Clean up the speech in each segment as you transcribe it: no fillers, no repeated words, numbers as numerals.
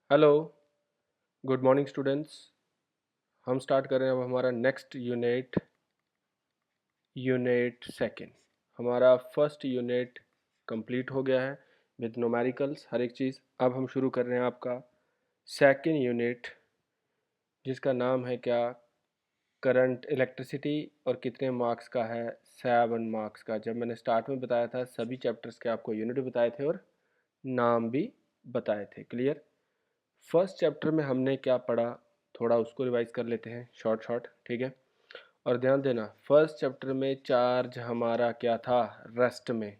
Hello, good morning students. हम start कर रहे हैं अब हमारा नेक्स्ट यूनिट सेकेंड। हमारा फर्स्ट यूनिट कंप्लीट हो गया है विद न्यूमेरिकल्स हर एक चीज़। अब हम शुरू कर रहे हैं आपका सेकेंड यूनिट, जिसका नाम है क्या, करंट इलेक्ट्रिसिटी। और कितने मार्क्स का है? 7 मार्क्स का। जब मैंने स्टार्ट में बताया था सभी चैप्टर्स के आपको यूनिट बताए थे और नाम भी बताए थे। क्लियर? फर्स्ट चैप्टर में हमने क्या पढ़ा, थोड़ा उसको रिवाइज कर लेते हैं शॉर्ट, ठीक है। और ध्यान देना, फर्स्ट चैप्टर में चार्ज हमारा क्या था, रेस्ट में।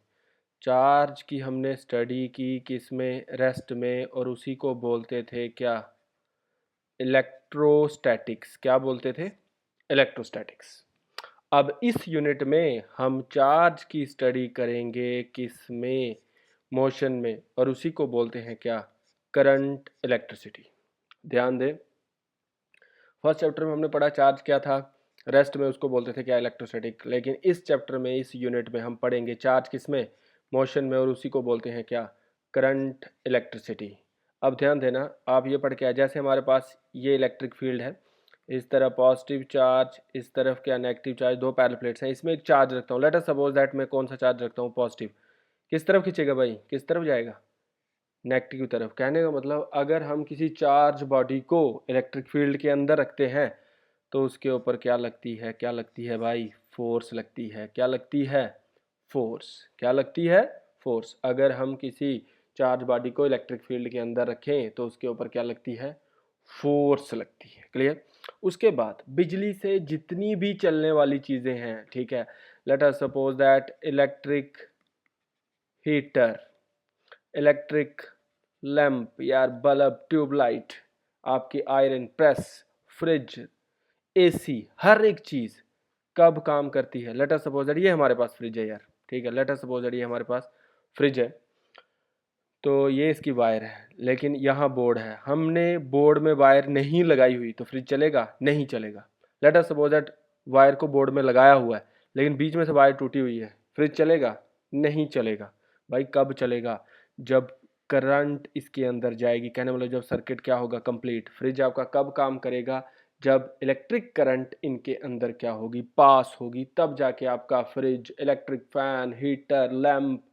चार्ज की हमने स्टडी की किस में, रेस्ट में, और उसी को बोलते थे क्या, इलेक्ट्रोस्टैटिक्स। क्या बोलते थे? इलेक्ट्रोस्टैटिक्स। अब इस यूनिट में हम चार्ज की स्टडी करेंगे किस में, मोशन में, और उसी को बोलते हैं क्या, करंट इलेक्ट्रिसिटी। ध्यान दें, फर्स्ट चैप्टर में हमने पढ़ा चार्ज क्या था, रेस्ट में उसको बोलते थे क्या, इलेक्ट्रोस्टैटिक। लेकिन इस चैप्टर में, इस यूनिट में हम पढ़ेंगे चार्ज किस में, मोशन में, और उसी को बोलते हैं क्या, करंट इलेक्ट्रिसिटी। अब ध्यान देना, आप ये पढ़ के आए, जैसे हमारे पास ये इलेक्ट्रिक फील्ड है, इस तरह पॉजिटिव चार्ज, इस तरफ क्या, नेगेटिव चार्ज, दो पैरेलल प्लेट्स हैं, इसमें एक चार्ज रखता हूँ। लेट अस सपोज दैट मैं कौन सा चार्ज रखता हूँ, पॉजिटिव। किस तरफ खींचेगा भाई, किस तरफ जाएगा, नेगेटिव की तरफ। कहने का मतलब, अगर हम किसी चार्ज बॉडी को इलेक्ट्रिक फील्ड के अंदर रखते हैं तो उसके ऊपर क्या लगती है, क्या लगती है भाई, फोर्स लगती है। क्या लगती है? फोर्स। क्या लगती है? फोर्स। अगर हम किसी चार्ज बॉडी को इलेक्ट्रिक फील्ड के अंदर रखें तो उसके ऊपर क्या लगती है, फोर्स लगती है। क्लियर? उसके बाद बिजली से जितनी भी चलने वाली चीज़ें हैं, ठीक है, let us suppose that electric heater, electric lamp, यार बल्ब, ट्यूबलाइट, आपकी आयरन प्रेस, फ्रिज, एसी, हर एक चीज़ कब काम करती है। लेट अस सपोज दैट ये हमारे पास फ्रिज है यार, ठीक है, लेट अस सपोज दैट ये हमारे पास फ्रिज है, तो ये इसकी वायर है, लेकिन यहाँ बोर्ड है, हमने बोर्ड में वायर नहीं लगाई हुई तो फ्रिज चलेगा? नहीं चलेगा। Let us suppose that wire को बोर्ड में लगाया हुआ है, लेकिन बीच में से वायर टूटी हुई है, फ्रिज चलेगा? नहीं चलेगा। भाई कब चलेगा? जब करंट इसके अंदर जाएगी। कहने मतलब जब सर्किट क्या होगा, कंप्लीट। फ्रिज आपका कब काम करेगा? जब इलेक्ट्रिक करंट इनके अंदर क्या होगी, पास होगी, तब जाके आपका fridge, electric fan, heater, lamp,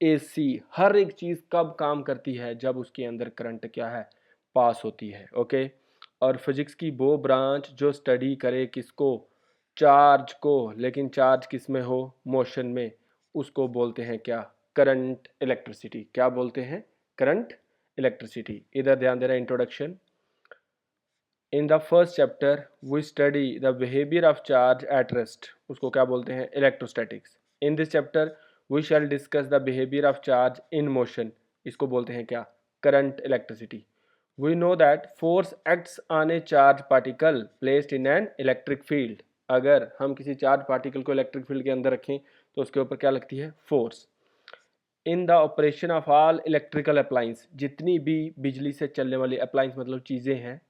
AC, हर एक चीज़ कब काम करती है, जब उसके अंदर करंट क्या है, पास होती है। ओके। और फिजिक्स की वो ब्रांच जो स्टडी करे किसको, चार्ज को, लेकिन चार्ज किस में हो, मोशन में, उसको बोलते हैं क्या, करंट इलेक्ट्रिसिटी। क्या बोलते हैं? Current electricity. इधर ध्यान देना, introduction. In the first chapter we study the behaviour of charge at rest, उसको क्या बोलते हैं, electrostatics. In this chapter we shall discuss the behaviour of charge in motion, इसको बोलते हैं क्या, current electricity. We know that force acts on a charge particle placed in an electric field. अगर हम किसी चार्ज पार्टिकल को electric field के अंदर रखें तो उसके ऊपर क्या लगती है, force. In the operation of all electrical appliance, जितनी भी बिजली से चलने वाली अप्लाइंस मतलब चीज़ें हैं,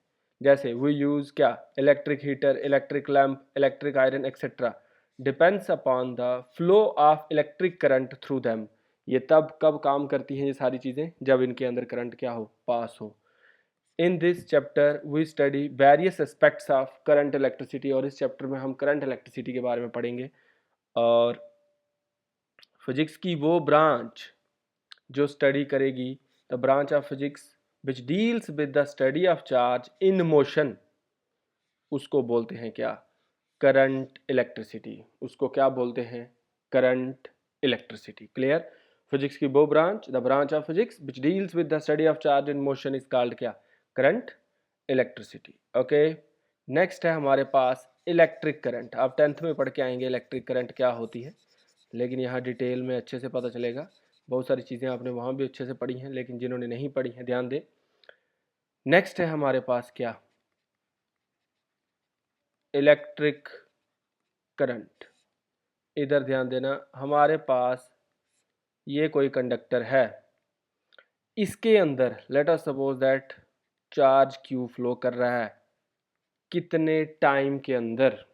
जैसे वी यूज़ क्या, electric heater, electric lamp, electric iron etcetera, depends upon the flow of electric current through them. ये तब कब काम करती हैं ये सारी चीज़ें, जब इनके अंदर करंट क्या हो, पास हो। In this chapter we study various aspects of current electricity, और इस चैप्टर में हम करंट इलेक्ट्रिसिटी के बारे में पढ़ेंगे। और फिजिक्स की वो ब्रांच जो स्टडी करेगी, the branch of physics which deals with the study of charge in motion, उसको बोलते हैं क्या, करंट इलेक्ट्रिसिटी। उसको क्या बोलते हैं, करंट इलेक्ट्रिसिटी। क्लियर? फिजिक्स की वो branch, the branch of physics which deals with the study of charge in motion is called क्या, करंट इलेक्ट्रिसिटी। ओके। नेक्स्ट है हमारे पास इलेक्ट्रिक करंट। आप 10th में पढ़ के आएंगे इलेक्ट्रिक करंट क्या होती है, लेकिन यहाँ डिटेल में अच्छे से पता चलेगा। बहुत सारी चीज़ें आपने वहाँ भी अच्छे से पढ़ी हैं, लेकिन जिन्होंने नहीं पढ़ी हैं ध्यान दें। नेक्स्ट है हमारे पास क्या, इलेक्ट्रिक करंट। इधर ध्यान देना, हमारे पास ये कोई कंडक्टर है, इसके अंदर let us suppose that charge Q flow कर रहा है, कितने टाइम के अंदर।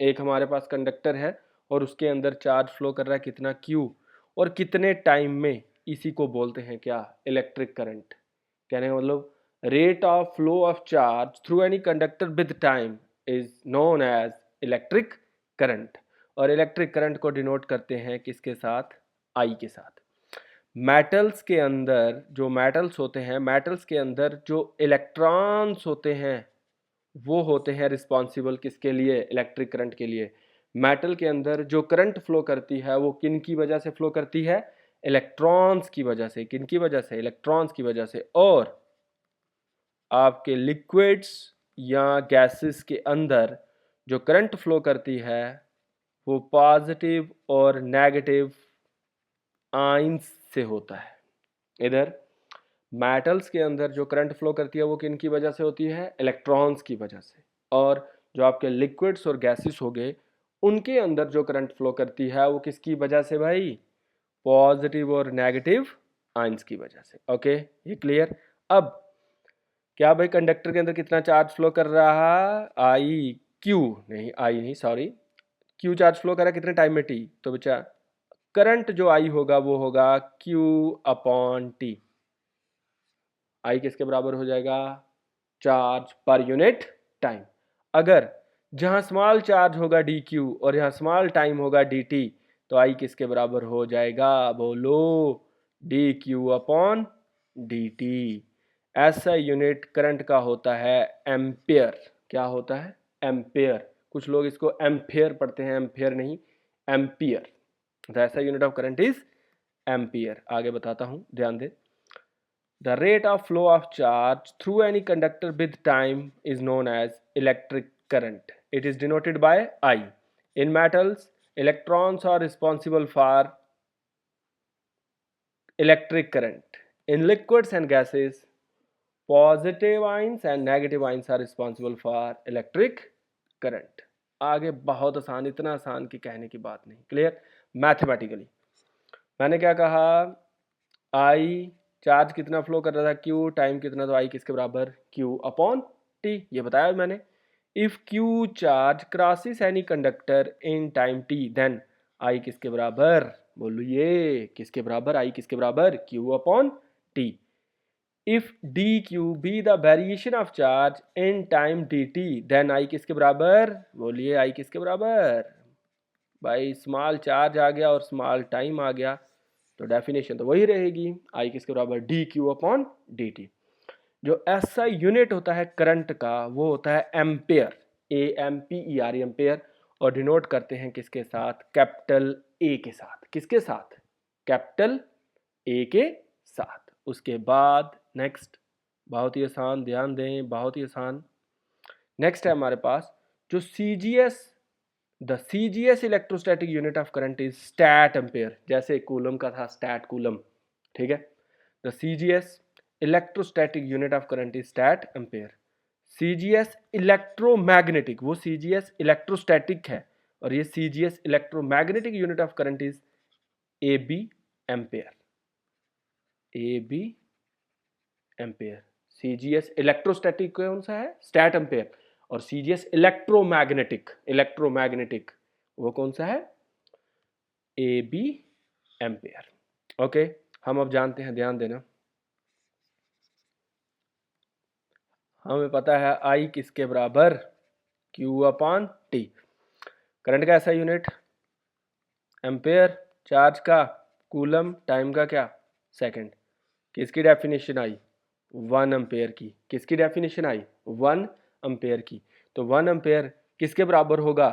एक हमारे पास कंडक्टर है और उसके अंदर चार्ज फ्लो कर रहा है कितना, क्यू, और कितने टाइम में, इसी को बोलते हैं क्या, इलेक्ट्रिक करंट। कहने का मतलब rate of flow of charge through any conductor with time is known as electric current। और इलेक्ट्रिक करंट को डिनोट करते हैं किसके साथ? आई के साथ। मेटल्स के अंदर जो मेटल्स होते हैं, मेटल्स के अंदर जो इलेक्ट्रॉन्स होते हैं वो होते हैं रिस्पॉन्सिबल किसके लिए? इलेक्ट्रिक करंट के लिए। मेटल के अंदर जो करंट फ्लो करती है वो किन की वजह से फ्लो करती है? इलेक्ट्रॉन्स की वजह से। किन की वजह से? इलेक्ट्रॉन्स की वजह से। और आपके लिक्विड्स या गैसेस के अंदर जो करंट फ्लो करती है वो पॉजिटिव और नेगेटिव आयंस से होता है। इधर मेटल्स के अंदर जो करंट फ्लो करती है वो किन की वजह से होती है? इलेक्ट्रॉन्स की वजह से। और जो आपके लिक्विड्स और गैसेस हो गए उनके अंदर जो करंट फ्लो करती है वो किसकी वजह से भाई? पॉजिटिव और नेगेटिव आयंस की वजह से। ओके, ये क्लियर? अब क्या भाई कंडक्टर के अंदर कितना चार्ज फ्लो कर रहा? आई क्यू नहीं, आई नहीं सॉरी, क्यू चार्ज फ्लो कर रहा है कितने टाइम में? टी। तो बच्चा करंट जो आई होगा वो होगा क्यू अपॉन टी। आई किसके बराबर हो जाएगा? Charge per unit time. अगर जहां स्मॉल चार्ज होगा डी क्यू और यहाँ स्मॉल टाइम होगा डी टी तो आई किसके बराबर हो जाएगा? बोलो, D Q upon D T. ऐसा यूनिट करंट का होता है एम्पियर। क्या होता है? एम्पियर। कुछ लोग इसको एम्पियर पढ़ते हैं, एम्पियर नहीं, एम्पियर। तो ऐसा unit of current is ampere. आगे बताता हूं, ध्यान दे। The rate of flow of charge through any conductor with time is known as electric current. It is denoted by I. In metals, electrons are responsible for electric current. In liquids and gases, positive ions and negative ions are responsible for electric current. आगे बहुत आसान, इतना आसान कि कहने की बात नहीं। क्लियर? मैथमेटिकली मैंने क्या कहा? आई चार्ज कितना फ्लो कर रहा था? क्यू। टाइम कितना? तो आई किसके बराबर? Q upon T. ये बताया मैंने। If Q charge crosses any conductor in time T then I किसके बराबर? बोलो ये किसके बराबर? आई किसके बराबर? Q upon T. If D Q be the variation of charge in time D T then I किसके बराबर? बोलिए आई किसके बराबर? भाई स्मॉल चार्ज आ गया और स्मॉल टाइम आ गया तो डेफिनेशन तो वही रहेगी, आई किसके बराबर? D Q upon D T. जो ऐसा यूनिट होता है करंट का वो होता है ampere, A M P E R, ampere. और डिनोट करते हैं किसके साथ? कैपिटल ए के साथ। किसके साथ? कैपिटल ए के साथ। उसके बाद नेक्स्ट बहुत ही आसान, ध्यान दें, बहुत ही आसान। नेक्स्ट है हमारे पास जो C G S, the C G S electrostatic unit of current is stat ampere. जैसे कूलम का था स्टैट कूलम, ठीक है। The C G S electrostatic unit of current is stat ampere. C G S electromagnetic, वो C G S electrostatic है और ये C G S electromagnetic unit of current is A B ampere. A B ampere. C G S electrostatic कौन सा है? Stat ampere. और C G S electromagnetic, electromagnetic वो कौन सा है? ए बी एम्पेयर। ओके, हम अब जानते हैं, ध्यान देना, हमें पता है आई किसके बराबर? Q upon T. करंट का ऐसा यूनिट एम्पेयर, चार्ज का कूलम, टाइम का क्या? सेकंड। किसकी डेफिनेशन आई? 1 एम्पेयर की। किसकी डेफिनेशन आई? 1 एम्पेयर की। तो 1 एम्पेयर किसके बराबर होगा?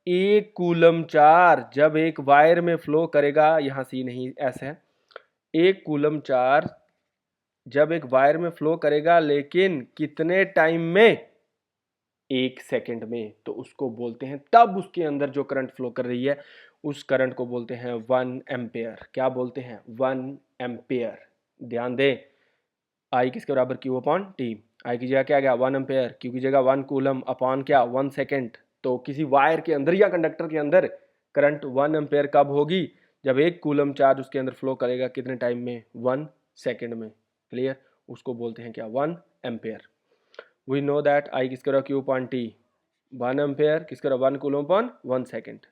एक कूलम चार्ज जब एक वायर में फ्लो करेगा, यहाँ सी नहीं ऐसे है, एक कूलम चार्ज जब एक वायर में फ्लो करेगा लेकिन कितने टाइम में? 1 सेकंड में, तो उसको बोलते हैं, तब उसके अंदर जो करंट फ्लो कर रही है उस करंट को बोलते हैं 1 एम्पेयर। क्या बोलते हैं? 1 एम्पेयर। ध्यान दें, आई किसके बराबर? Q upon T. आई की जगह क्या गया? 1 एम्पेयर। क्यू की जगह 1 कूलम अपॉन क्या? 1 सेकेंड। तो किसी वायर के अंदर या कंडक्टर के अंदर करंट 1 एम्पेयर कब होगी? जब एक कूलम चार्ज उसके अंदर फ्लो करेगा कितने टाइम में? 1 सेकेंड में। क्लियर? उसको बोलते हैं क्या? 1 ampere. We know that I किसके बराबर? Q upon T. 1 एम्पेयर किसके बराबर? 1 coulomb upon 1 second.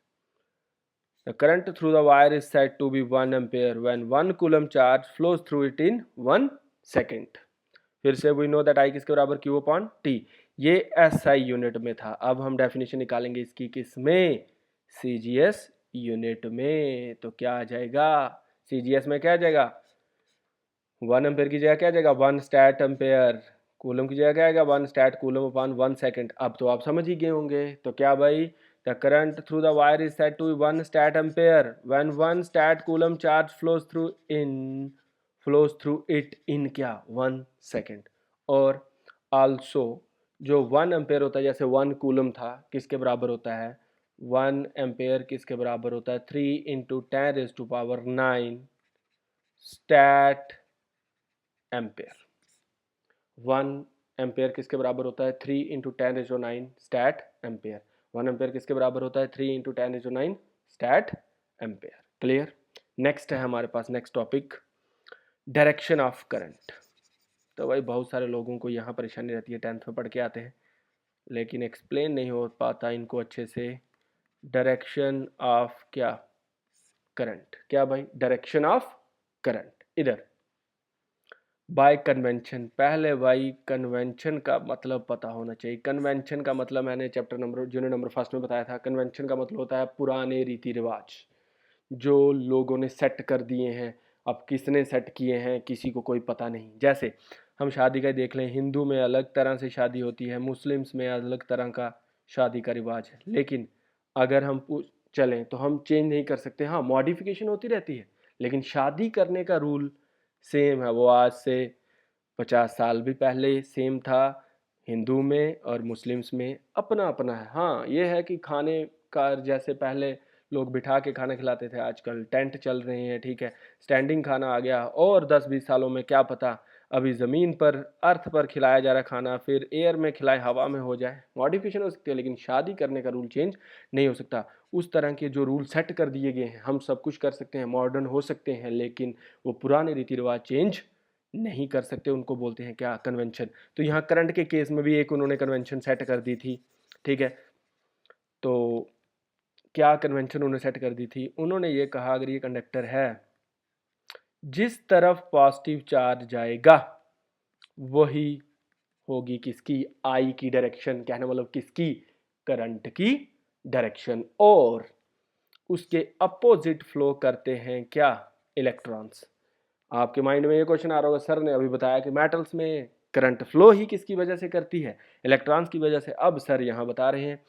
The current through the wire is said to be 1 ampere when 1 coulomb charge flows through it in 1 second. फिर से वी नो दैट आई किसके बराबर Q upon T, ये SI unit में था। अब हम डेफिनेशन निकालेंगे इसकी किस में, CGS यूनिट में। तो क्या आ जाएगा, CGS में क्या आ जाएगा, 1 एम्पेयर की जगह क्या आ जाएगा 1 स्टैट एम्पेयर, कूलम की जगह क्या आएगा 1 स्टैट कूलम अपॉन 1 सेकेंड। अब तो आप समझ ही गए होंगे। तो क्या भाई, the current through the wire is set to 1 stat ampere when 1 stat coulomb charge flows through it in क्या 1 सेकेंड। और आल्सो जो 1 एम्पेयर होता है, जैसे 1 कूलम था, किसके बराबर होता है, 1 एम्पेयर किसके बराबर होता है 3 इंटू 10⁻⁹ स्टैट एम्पेयर। 1 एम्पेयर किसके बराबर होता है 3 इंटू 10⁹ स्टैट एम्पेयर। 1 एम्पेयर किसके बराबर होता है 3 into 10⁹ stat ampere. Clear. Next है हमारे पास, next topic, direction of current. तो भाई बहुत सारे लोगों को यहाँ परेशानी रहती है, 10th में पढ़ के आते हैं लेकिन एक्सप्लेन नहीं हो पाता इनको अच्छे से। डायरेक्शन ऑफ क्या, करंट। क्या भाई, डायरेक्शन ऑफ करंट। इधर बाय कन्वेंशन, पहले भाई कन्वेंशन का मतलब पता होना चाहिए। कन्वेंशन का मतलब मैंने chapter number junior number first में बताया था। कन्वेंशन का मतलब होता है पुराने रीति रिवाज जो लोगों ने सेट कर दिए हैं। अब किसने सेट किए हैं किसी को कोई पता नहीं। जैसे हम शादी का देख लें, हिंदू में अलग तरह से शादी होती है, मुस्लिम्स में अलग तरह का शादी का रिवाज है। लेकिन अगर हम चलें तो हम चेंज नहीं कर सकते। हाँ, मॉडिफिकेशन होती रहती है लेकिन शादी करने का रूल सेम है। वो आज से 50 साल भी पहले सेम था। हिंदू में और मुस्लिम्स में अपना अपना है। हाँ, ये है कि खाने का जैसे पहले लोग बिठा के खाना खिलाते थे, आजकल टेंट चल रहे हैं, ठीक है, स्टैंडिंग खाना आ गया। और 10-20 सालों में क्या पता अभी ज़मीन पर अर्थ पर खिलाया जा रहा खाना फिर एयर में खिलाए, हवा में हो जाए। मॉडिफिकेशन हो सकती है लेकिन शादी करने का रूल चेंज नहीं हो सकता। उस तरह के जो रूल सेट कर दिए गए हैं, हम सब कुछ कर सकते हैं, मॉडर्न हो सकते हैं, लेकिन वो पुराने रीति रिवाज चेंज नहीं कर सकते। उनको बोलते हैं क्या, कन्वेंशन। तो यहाँ करंट के केस में भी एक उन्होंने कन्वेंशन सेट कर दी थी, ठीक है। तो क्या कन्वेंशन उन्होंने सेट कर दी थी, उन्होंने ये कहा अगर ये कंडक्टर है, जिस तरफ पॉजिटिव चार्ज जाएगा वही होगी किसकी, आई की डायरेक्शन। कहने मतलब किसकी, करंट की डायरेक्शन। और उसके अपोजिट फ्लो करते हैं क्या, इलेक्ट्रॉन्स। आपके माइंड में ये क्वेश्चन आ रहा होगा, सर ने अभी बताया कि मेटल्स में करंट फ्लो ही किसकी वजह से करती है, इलेक्ट्रॉन्स की वजह से। अब सर यहाँ बता रहे हैं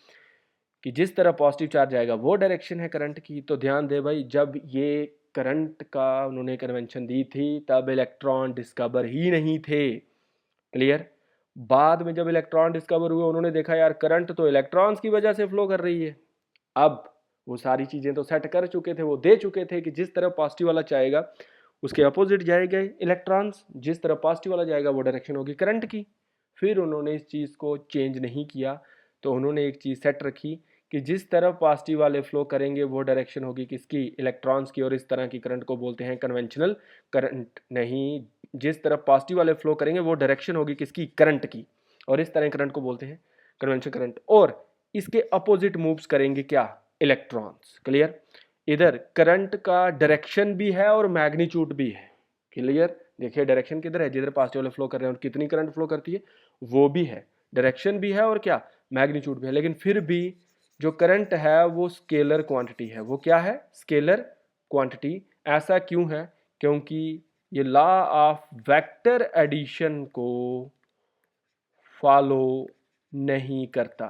कि जिस तरह पॉजिटिव चार्ज आएगा वो डायरेक्शन है करंट की। तो ध्यान दे भाई, जब ये करंट का उन्होंने कन्वेंशन दी थी तब इलेक्ट्रॉन डिस्कवर ही नहीं थे। क्लियर। बाद में जब इलेक्ट्रॉन डिस्कवर हुए उन्होंने देखा यार करंट तो इलेक्ट्रॉन्स की वजह से फ्लो कर रही है। अब वो सारी चीजें तो सेट कर चुके थे, वो दे चुके थे कि जिस तरह पॉजिटिव वाला चाहेगा उसके अपोजिट जाएगा इलेक्ट्रॉन्स, जिस तरह पॉजिटिव वाला जाएगा वो डायरेक्शन होगी करंट की। फिर उन्होंने इस चीज़ को चेंज नहीं किया, तो उन्होंने एक चीज़ सेट रखी कि जिस तरफ पॉजिटिव वाले फ्लो करेंगे वो डायरेक्शन होगी किसकी, इलेक्ट्रॉन्स की। और इस तरह की करंट को बोलते हैं कन्वेंशनल करंट। नहीं, जिस तरफ पॉजिटिव वाले फ्लो करेंगे वो डायरेक्शन होगी किसकी, करंट की। और इस तरह करंट को बोलते हैं कन्वेंशनल करंट। और इसके अपोजिट मूव्स करेंगे क्या, इलेक्ट्रॉन्स। क्लियर। इधर करंट का डायरेक्शन भी है और मैग्नीट्यूड भी है। क्लियर। देखिए डायरेक्शन किधर है, जिधर पॉजिटिव वाले फ्लो कर रहे हैं और कितनी करंट फ्लो करती है वो भी है, डायरेक्शन भी है और क्या, मैग्नीट्यूड भी है। लेकिन फिर भी जो करंट है वो स्केलर क्वांटिटी है। वो क्या है, स्केलर क्वांटिटी। ऐसा क्यों है, क्योंकि ये लॉ ऑफ वेक्टर एडिशन को फॉलो नहीं करता।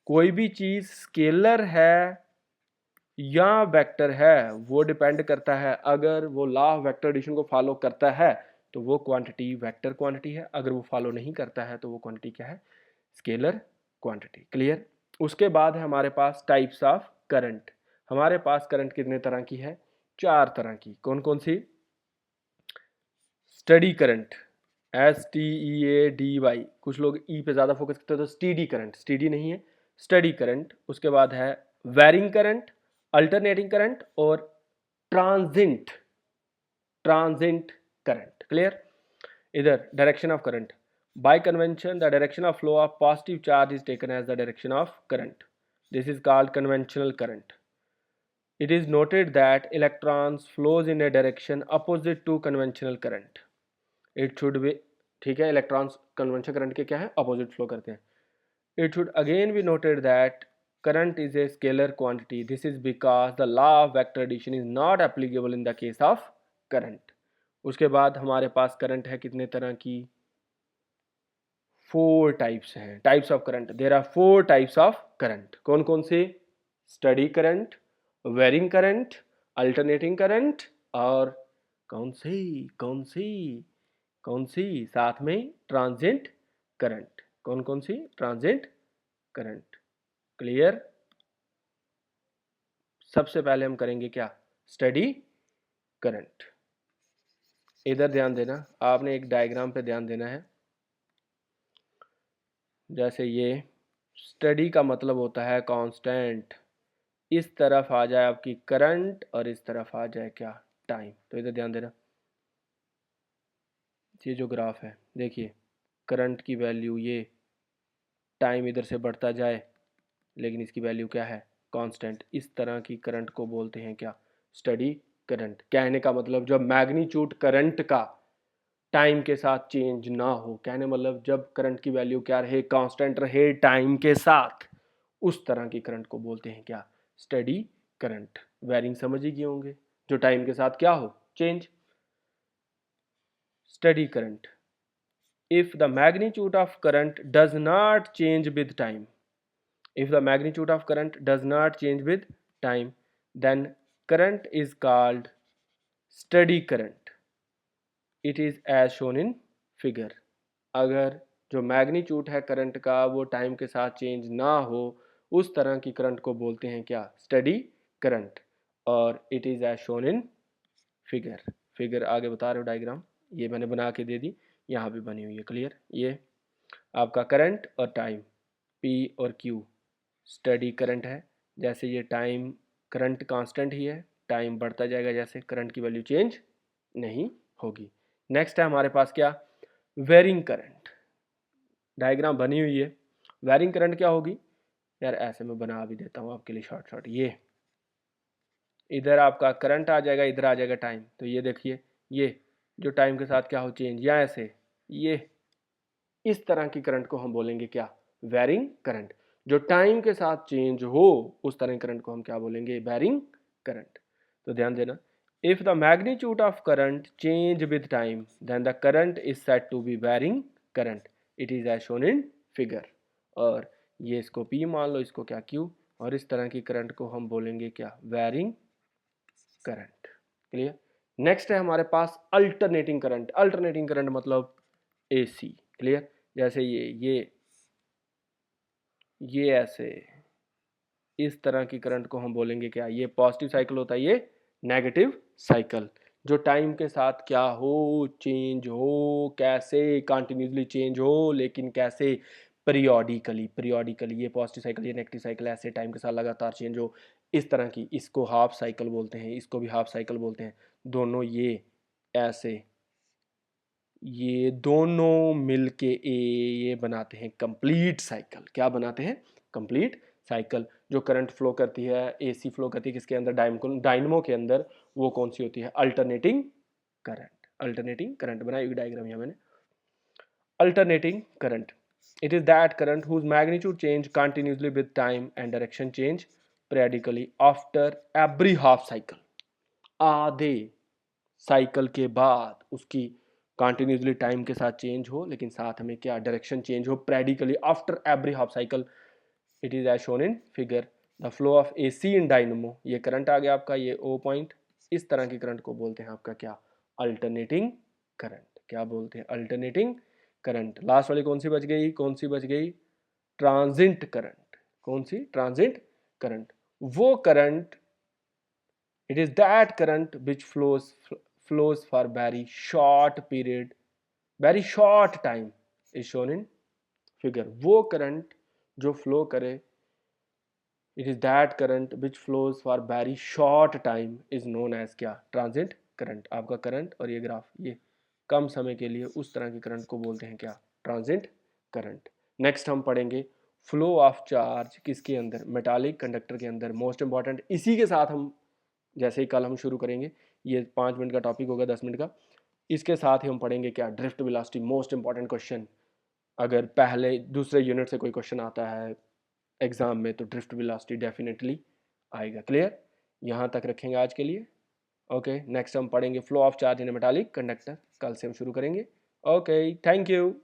कोई भी चीज स्केलर है या वेक्टर है वो डिपेंड करता है। अगर वो लॉ ऑफ वेक्टर एडिशन को फॉलो करता है तो वो क्वांटिटी वेक्टर क्वांटिटी है, अगर वो फॉलो नहीं करता है तो वो क्वांटिटी क्या है, स्केलर क्वांटिटी। क्लियर। उसके बाद है हमारे पास टाइप्स ऑफ करंट। हमारे पास करंट कितने तरह की है, 4 तरह की। कौन कौन सी, स्टडी करंट, STEADY, कुछ लोग ई पे ज़्यादा फोकस करते हैं तो स्टीडी करंट, स्टीडी नहीं है, स्टडी करंट। उसके बाद है वेरिंग करंट, अल्टरनेटिंग करंट और ट्रांजिंट ट्रांजिंट करंट। क्लियर। इधर direction of current, by convention the direction of flow of positive charge is taken as the direction of current, this is called conventional current. It is noted that electrons flows in a direction opposite to conventional current. It should be ठीक है, electrons convention current के क्या है, opposite flow करते हैं. It should again be noted that current is a scalar quantity. This is because the law of vector addition is not applicable in the case of current. उसके बाद हमारे पास current है कितने तरह की, 4 टाइप्स हैं. Types of current, there are 4 types of current. कौन कौन से, steady current, varying current, alternating current और कौन सी साथ में ट्रांजिएंट करंट. कौन सी, ट्रांजिएंट करंट. क्लियर. सबसे पहले हम करेंगे क्या, स्टडी करंट. इधर ध्यान देना, आपने एक डायग्राम पे ध्यान देना है. जैसे ये स्टडी का मतलब होता है कांस्टेंट. इस तरफ आ जाए आपकी करंट और इस तरफ आ जाए क्या, टाइम. तो इधर ध्यान देना, ये जो ग्राफ है देखिए, करंट की वैल्यू ये, टाइम इधर से बढ़ता जाए लेकिन इसकी वैल्यू क्या है, कांस्टेंट. इस तरह की करंट को बोलते हैं क्या, स्टडी करंट. कहने का मतलब जब मैग्नीट्यूड करंट का टाइम के साथ चेंज ना हो, कहने मतलब जब करंट की वैल्यू क्या रहे, कांस्टेंट रहे टाइम के साथ, उस तरह की करंट को बोलते हैं क्या, स्टडी करंट. वेरिंग समझ ही गए होंगे, जो टाइम के साथ क्या हो, change. Study current, if the magnitude of current does not change with time, if the magnitude of current does not change with time, then current is called steady current. It is as shown in figure. अगर जो magnitude है current का वो time के साथ change ना हो, उस तरह की करंट को बोलते हैं क्या, स्टडी करंट. और it is as shown in figure. Figure आगे बता रहे हो, डायग्राम ये मैंने बना के दे दी, यहाँ भी बनी हुई है. क्लियर. ये आपका करंट और टाइम, पी और क्यू स्टडी करंट है. जैसे ये टाइम, करंट कांस्टेंट ही है, टाइम बढ़ता जाएगा जैसे, करंट की वैल्यू चेंज नहीं होगी. नेक्स्ट है हमारे पास क्या, वेरिंग करंट. डायग्राम बनी हुई है. वेरिंग करंट क्या होगी यार, ऐसे मैं बना भी देता हूँ आपके लिए शॉर्ट. ये इधर आपका करंट आ जाएगा, इधर आ जाएगा टाइम. तो ये देखिए, ये जो टाइम के साथ क्या हो, चेंज, या ऐसे, ये इस तरह की करंट को हम बोलेंगे क्या, वेरिंग करंट. जो टाइम के साथ चेंज हो उस तरह की करंट को हम क्या बोलेंगे, वेरिंग करंट. तो ध्यान देना, if the magnitude of current change with time then the current is said to be varying current. It is as shown in figure. और ये इसको P मान लो, इसको क्या Q, और इस तरह की करंट को हम बोलेंगे क्या, वेरिंग करंट. क्लियर. नेक्स्ट है हमारे पास अल्टरनेटिंग करंट. अल्टरनेटिंग करंट मतलब AC. क्लियर. जैसे ये ऐसे, इस तरह की करंट को हम बोलेंगे क्या, ये पॉजिटिव साइकिल होता है, ये नेगेटिव साइकिल. जो टाइम के साथ क्या हो, चेंज हो, कैसे, कंटिन्यूसली चेंज हो, लेकिन कैसे, पीरियोडिकली. ये पॉजिटिव साइकिल, ये नेगेटिव साइकिल, ऐसे टाइम के साथ लगातार चेंज हो, इस तरह की, इसको हाफ साइकिल बोलते हैं, इसको भी हाफ साइकिल बोलते हैं. दोनों ये ऐसे, ये दोनों मिलके ये बनाते हैं कंप्लीट साइकिल. क्या बनाते हैं, कंप्लीट साइकिल. जो करंट फ्लो करती है, AC फ्लो करती है किसके अंदर, डायनमो के अंदर, वो कौन सी होती है, अल्टरनेटिंग करंट. अल्टरनेटिंग करंट बनाई हुई डायग्राम यहाँ मैंने. Alternating current, it is that current whose magnitude change continuously with time and direction change periodically after every half cycle. आधे साइकिल के बाद उसकी कंटिन्यूसली टाइम के साथ चेंज हो, लेकिन साथ में क्या, डायरेक्शन चेंज हो, periodically after every half cycle. It is as shown in figure. The flow of AC in dynamo, ये करंट आ गया आपका, ये O पॉइंट. इस तरह की करंट को बोलते हैं आपका क्या, अल्टरनेटिंग करंट. क्या बोलते हैं, अल्टरनेटिंग करंट. लास्ट वाली कौन सी बच गई, ट्रांजिएंट करंट. कौन सी, ट्रांजिएंट करंट. वो current, it is that current which flows for very short period, very short time is shown in figure. वो करंट जो फ्लो करे, it is that current which flows for very short time is known as क्या, transient current. आपका current और ये graph, ये कम समय के लिए उस तरह की करंट को बोलते हैं क्या, ट्रांजिएंट करंट. नेक्स्ट हम पढ़ेंगे फ्लो ऑफ चार्ज किसके अंदर, मेटालिक कंडक्टर के अंदर. Most important. इसी के साथ हम जैसे ही कल हम शुरू करेंगे, ये 5 मिनट का टॉपिक होगा, 10 मिनट का. इसके साथ ही हम पढ़ेंगे क्या, drift velocity, most important question. अगर पहले दूसरे यूनिट से कोई क्वेश्चन आता है एग्जाम में तो ड्रिफ्ट वेलोसिटी डेफिनेटली आएगा। क्लियर, यहाँ तक रखेंगे आज के लिए। ओके, नेक्स्ट हम पढ़ेंगे flow of charge in metallic conductor, कल से हम शुरू करेंगे। Okay, thank you.